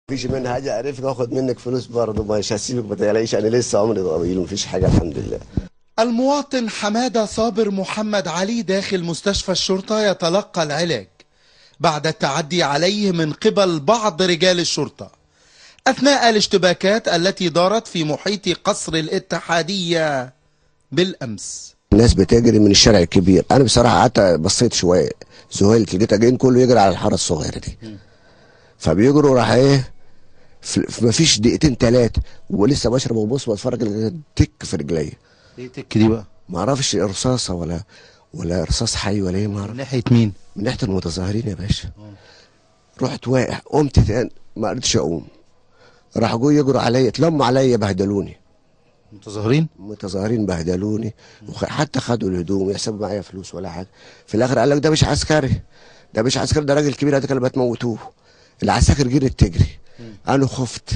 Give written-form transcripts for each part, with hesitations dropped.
مفيش منها حاجه، عرفت اخد منك فلوس برضه، مش هسيبك ما تقلقيش، انا لسه عمري طويل مفيش حاجه الحمد لله. المواطن حمادة صابر محمد علي داخل مستشفى الشرطة يتلقى العلاج بعد التعدي عليه من قبل بعض رجال الشرطة أثناء الاشتباكات التي دارت في محيط قصر الاتحادية بالأمس. الناس بتجري من الشارع الكبير، انا بصراحه قعدت بصيت شويه، زهلت لقيت جايين كله يجري على الحاره الصغيره دي، فبيجروا راح ايه مفيش دقيقتين ثلاثه ولسه بشرب وبص بتفرج تك في رجليا. ايه تك دي بقى؟ ما اعرفش رصاصه ولا رصاص حي ولا ايه، ما اعرف. من ناحيه مين؟ من ناحيه المتظاهرين يا باشا. رحت واقع، قمت تاني ما قدرتش اقوم، راحوا جوه يجروا عليا، اتلموا عليا بهدلوني. متظاهرين بهدلوني، وحتى خدوا الهدوم يحسبوا معايا فلوس ولا حاجه. في الاخر قال لك ده مش عسكري، ده مش عسكري، ده راجل كبير، ده كانوا بتموتوه. العساكر جرت تجري، انا خفت.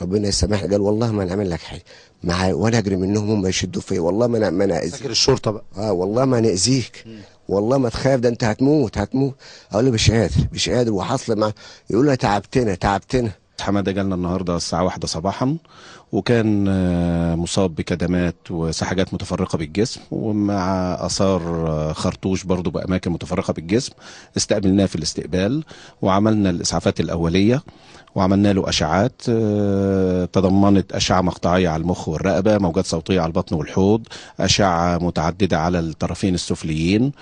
ربنا يسامحني، قال والله ما نعمل لك حاجه معايا وانا اجري منهم، هم يشدوا فيا، والله ما انا اذيك. عساكر الشرطه بقى. والله ما ناذيك، والله ما تخاف، ده انت هتموت. اقول له مش قادر وحصل معاه، يقول لي تعبتنا. حماده جالنا النهارده الساعه 1 صباحا، وكان مصاب بكدمات وسحجات متفرقه بالجسم، ومع اثار خرطوش برضه باماكن متفرقه بالجسم. استقبلناه في الاستقبال وعملنا الاسعافات الاوليه، وعملنا له اشعات تضمنت اشعه مقطعيه على المخ والرقبه، موجات صوتيه على البطن والحوض، اشعه متعدده على الطرفين السفليين،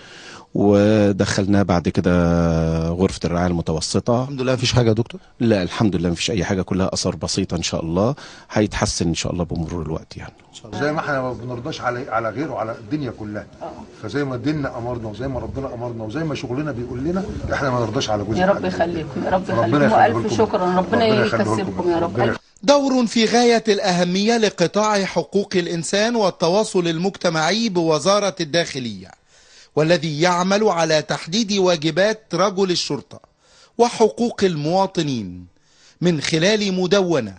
ودخلناه بعد كده غرفة الرعاية المتوسطة. الحمد لله مفيش حاجة يا دكتور؟ لا الحمد لله مفيش أي حاجة، كلها آثار بسيطة إن شاء الله، هيتحسن إن شاء الله بمرور الوقت يعني. زي ما احنا ما بنرضاش على غيره، على الدنيا كلها، فزي ما ديننا أمرنا وزي ما ربنا أمرنا وزي ما شغلنا بيقول لنا احنا ما نرضاش على جزء. يا رب يخليكم، يا رب يخليكم، وألف شكرا، ربنا يكسبكم يا رب. دور في غاية الأهمية لقطاع حقوق الإنسان والتواصل المجتمعي بوزارة الداخلية، والذي يعمل على تحديد واجبات رجل الشرطة وحقوق المواطنين من خلال مدونة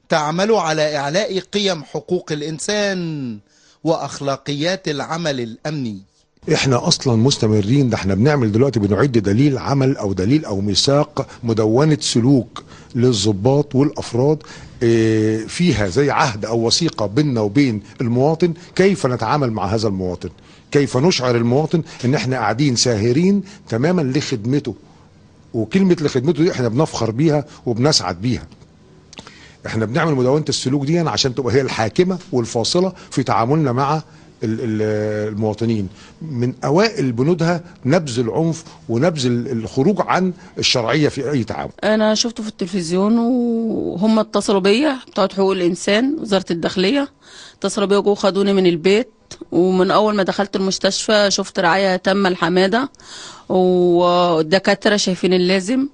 تعمل على إعلاء قيم حقوق الإنسان وأخلاقيات العمل الأمني. احنا اصلا مستمرين، ده احنا بنعمل دلوقتي بنعد دليل عمل او دليل او ميثاق مدونة سلوك للضباط والافراد، فيها زي عهد او وثيقة بيننا وبين المواطن، كيف نتعامل مع هذا المواطن، كيف نشعر المواطن ان احنا قاعدين ساهرين تماما لخدمته. وكلمة لخدمته دي احنا بنفخر بيها وبنسعد بيها. احنا بنعمل مدونة السلوك دي عشان تبقى هي الحاكمة والفاصلة في تعاملنا مع المواطنين. من اوائل بنودها نبذ العنف ونبذ الخروج عن الشرعية في اي تعامل. انا شفته في التلفزيون وهم اتصلوا بيا بتوع حقوق الانسان وزارة الداخلية، اتصلوا بيا وجو خدوني من البيت، ومن اول ما دخلت المستشفى شفت رعاية تامة لحمادة، والدكاترة شايفين اللازم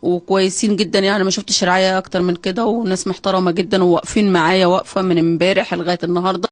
وكويسين جدا، يعني ما شفتش رعاية اكتر من كده، وناس محترمة جدا وواقفين معايا وقفة من امبارح لغاية النهاردة.